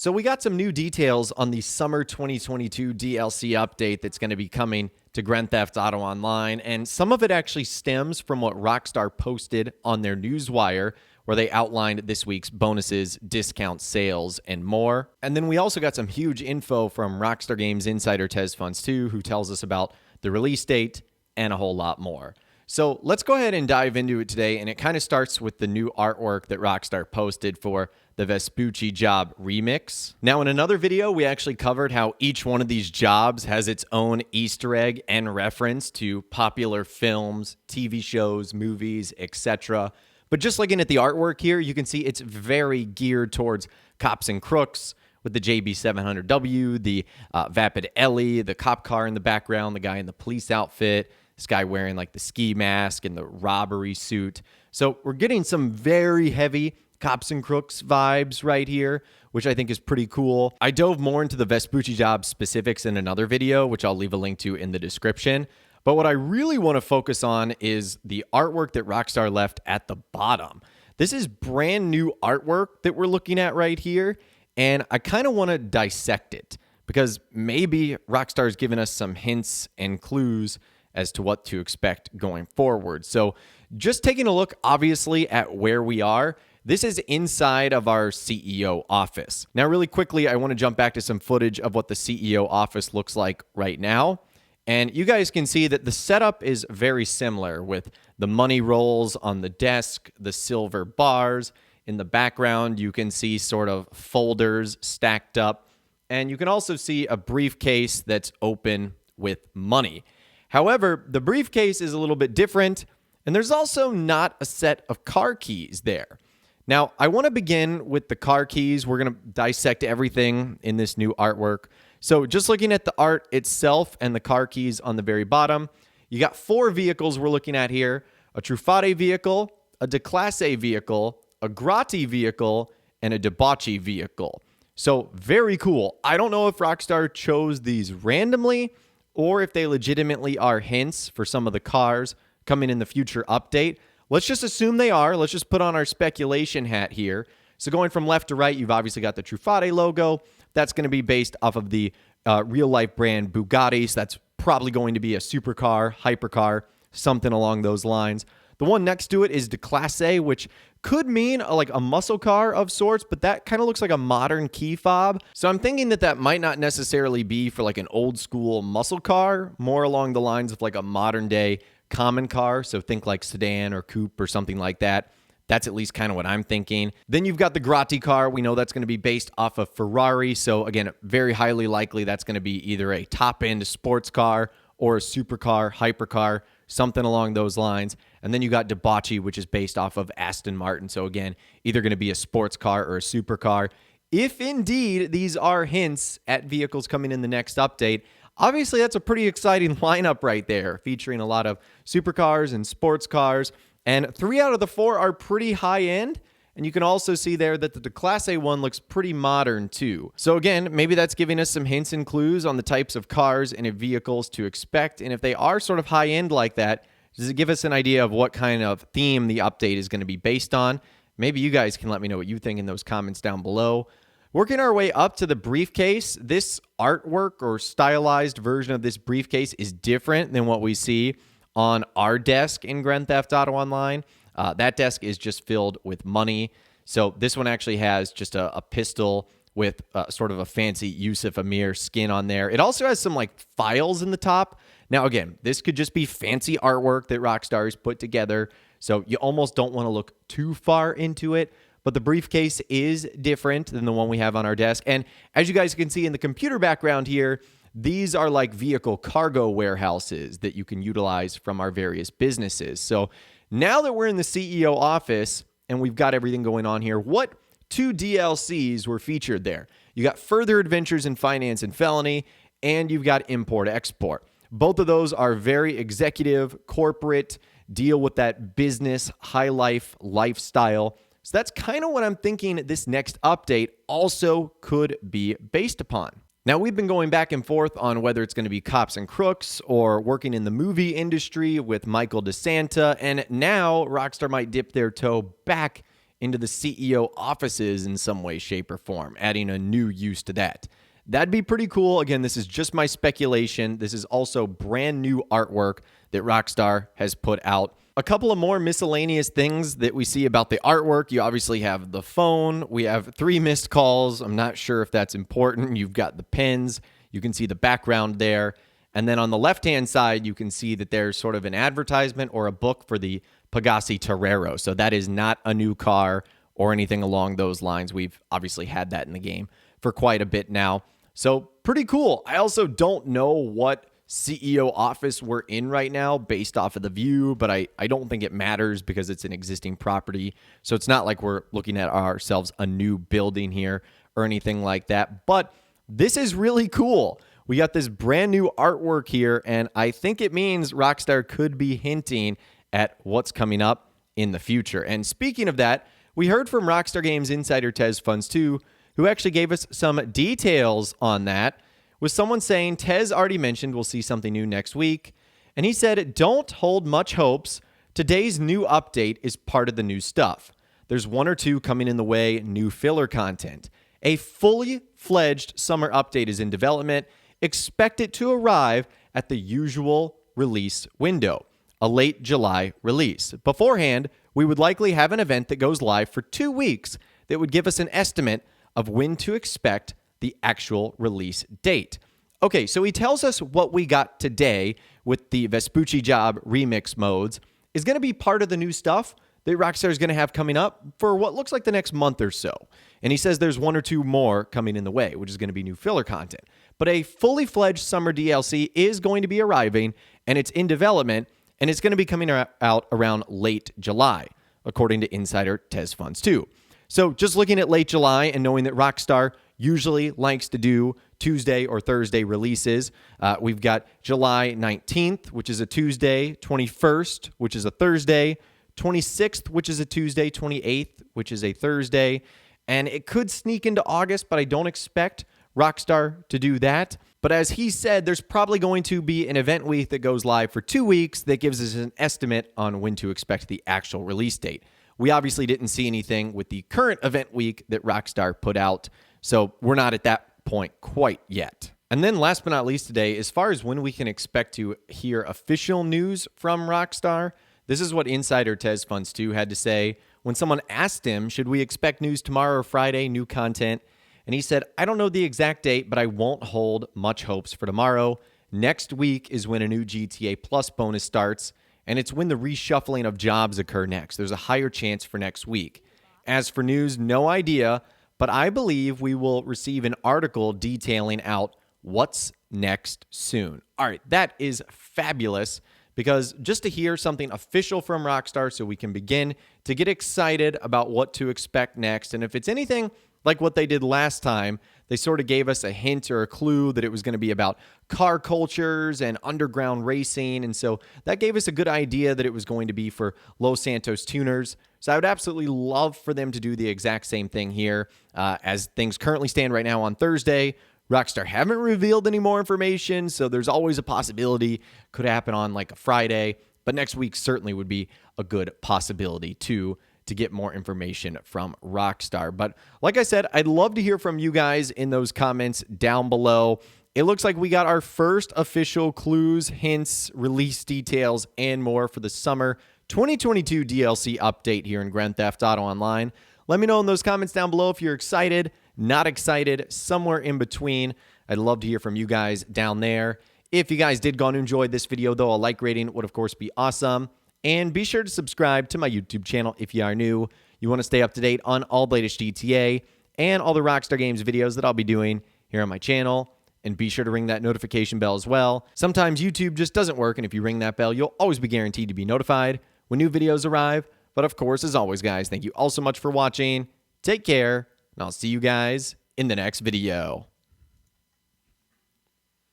So we got some new details on the summer 2022 DLC update that's going to be coming to Grand Theft Auto Online, and some of it actually stems from what Rockstar posted on their newswire, where they outlined this week's bonuses, discount sales, and more. And then we also got some huge info from Rockstar Games insider Tez Funds 2, who tells us about the release date and a whole lot more. So let's go ahead and dive into it today, and it kind of starts with the new artwork that Rockstar posted for the Vespucci job remix. Now, in another video, we actually covered how each one of these jobs has its own Easter egg and reference to popular films, TV shows, movies, etc. But just looking at the artwork here, you can see it's very geared towards cops and crooks, with the JB700W, the Vapid Ellie, the cop car in the background, the guy in the police outfit, this guy wearing like the ski mask and the robbery suit. So we're getting some very heavy cops and crooks vibes right here, which I think is pretty cool. I dove more into the Vespucci job specifics in another video, which I'll leave a link to in the description. But what I really want to focus on is the artwork that Rockstar left at the bottom. This is brand new artwork that we're looking at right here, and I kind of want to dissect it because maybe Rockstar's given us some hints and clues as to what to expect going forward. So just taking a look, obviously, at where we are, this is inside of our CEO office. Now, really quickly, I want to jump back to some footage of what the CEO office looks like right now. And you guys can see that the setup is very similar with the money rolls on the desk, the silver bars. In the background, you can see sort of folders stacked up. And you can also see a briefcase that's open with money. However, the briefcase is a little bit different, and there's also not a set of car keys there. Now, I want to begin with the car keys. We're going to dissect everything in this new artwork. So just looking at the art itself and the car keys on the very bottom, you got 4 vehicles we're looking at here: a Truffati vehicle, a Declasse vehicle, a Grotti vehicle, and a Debauchee vehicle. So very cool. I don't know if Rockstar chose these randomly or if they legitimately are hints for some of the cars coming in the future update. Let's just assume they are. Let's just put on our speculation hat here. So going from left to right, you've obviously got the Truffati logo. That's going to be based off of the real-life brand Bugatti. So that's probably going to be a supercar, hypercar, something along those lines. The one next to it is Declasse, which could mean like a muscle car of sorts, but that kind of looks like a modern key fob. So I'm thinking that might not necessarily be for like an old school muscle car, more along the lines of like a modern day common car. So think like sedan or coupe or something like that. That's at least kind of what I'm thinking. Then you've got the Grotti car. We know that's going to be based off of Ferrari. So again, very highly likely that's going to be either a top-end sports car or a supercar, hypercar, something along those lines. And then you got Debauchee, which is based off of Aston Martin. So again, either going to be a sports car or a supercar. If indeed these are hints at vehicles coming in the next update, obviously that's a pretty exciting lineup right there, featuring a lot of supercars and sports cars. And 3 out of the 4 are pretty high end. And you can also see there that the Declasse one looks pretty modern too. So again, maybe that's giving us some hints and clues on the types of cars and vehicles to expect. And if they are sort of high end like that, does it give us an idea of what kind of theme the update is going to be based on? Maybe you guys can let me know what you think in those comments down below. Working our way up to the briefcase, this artwork or stylized version of this briefcase is different than what we see on our desk in Grand Theft Auto Online. That desk is just filled with money. So this one actually has just a pistol with sort of a fancy Yusuf Amir skin on there. It also has some like files in the top. Now, again, this could just be fancy artwork that Rockstar has put together. So you almost don't want to look too far into it. But the briefcase is different than the one we have on our desk. And as you guys can see in the computer background here, these are like vehicle cargo warehouses that you can utilize from our various businesses. So now that we're in the CEO office and we've got everything going on here, what 2 DLCs were featured there? You got Further Adventures in Finance and Felony, and you've got Import-Export. Both of those are very executive, corporate, deal with that business, high life, lifestyle. So that's kind of what I'm thinking this next update also could be based upon. Now, we've been going back and forth on whether it's going to be cops and crooks or working in the movie industry with Michael DeSanta, and now Rockstar might dip their toe back into the CEO offices in some way, shape, or form, adding a new use to that. That'd be pretty cool. Again, this is just my speculation. This is also brand new artwork that Rockstar has put out. A couple of more miscellaneous things that we see about the artwork. You obviously have the phone. We have 3 missed calls. I'm not sure if that's important. You've got the pins. You can see the background there. And then on the left-hand side, you can see that there's sort of an advertisement or a book for the Pegassi Torero. So that is not a new car or anything along those lines. We've obviously had that in the game for quite a bit now. So pretty cool. I also don't know what CEO office we're in right now based off of the view, but I don't think it matters because it's an existing property. So it's not like we're looking at ourselves a new building here or anything like that. But this is really cool. We got this brand new artwork here, and I think it means Rockstar could be hinting at what's coming up in the future. And speaking of that, we heard from Rockstar Games insider TezFunds2, who actually gave us some details on that, with someone saying Tez already mentioned we'll see something new next week. And he said, don't hold much hopes. Today's new update is part of the new stuff. There's 1 or 2 coming in the way, new filler content. A fully fledged summer update is in development. Expect it to arrive at the usual release window, a late July release. Beforehand, we would likely have an event that goes live for 2 weeks that would give us an estimate of when to expect the actual release date. Okay, so he tells us what we got today with the Vespucci Job remix modes is going to be part of the new stuff that Rockstar is going to have coming up for what looks like the next month or so. And he says there's 1 or 2 more coming in the way, which is going to be new filler content. But a fully fledged summer DLC is going to be arriving, and it's in development, and it's going to be coming out around late July, according to insider TezFunds2. So just looking at late July and knowing that Rockstar usually likes to do Tuesday or Thursday releases, we've got July 19th, which is a Tuesday, 21st, which is a Thursday, 26th, which is a Tuesday, 28th, which is a Thursday, and it could sneak into August, but I don't expect Rockstar to do that. But as he said, there's probably going to be an event week that goes live for 2 weeks that gives us an estimate on when to expect the actual release date. We obviously didn't see anything with the current event week that Rockstar put out, so we're not at that point quite yet. And then last but not least today, as far as when we can expect to hear official news from Rockstar, this is what insider TezFunds2 had to say when someone asked him, should we expect news tomorrow or Friday, new content? And he said, I don't know the exact date, but I won't hold much hopes for tomorrow. Next week is when a new GTA Plus bonus starts, and it's when the reshuffling of jobs occur next. There's a higher chance for next week. As for news, no idea, but I believe we will receive an article detailing out what's next soon. All right, that is fabulous, because just to hear something official from Rockstar so we can begin to get excited about what to expect next. And if it's anything like what they did last time, they sort of gave us a hint or a clue that it was going to be about car cultures and underground racing. And so that gave us a good idea that it was going to be for Los Santos tuners. So I would absolutely love for them to do the exact same thing here. As things currently stand right now on Thursday, Rockstar haven't revealed any more information, so there's always a possibility could happen on like a Friday, but next week certainly would be a good possibility too, to get more information from Rockstar. But like I said, I'd love to hear from you guys in those comments down below. It looks like we got our first official clues, hints, release details, and more for the summer 2022 DLC update here in Grand Theft Auto Online. Let me know in those comments down below if you're excited, not excited, somewhere in between. I'd love to hear from you guys down there. If you guys did go and enjoy this video, though, a like rating would, of course, be awesome. And be sure to subscribe to my YouTube channel if you are new. You want to stay up to date on all the latest GTA and all the Rockstar Games videos that I'll be doing here on my channel. And be sure to ring that notification bell as well. Sometimes YouTube just doesn't work, and if you ring that bell, you'll always be guaranteed to be notified when new videos arrive. But of course, as always, guys, thank you all so much for watching. Take care, and I'll see you guys in the next video.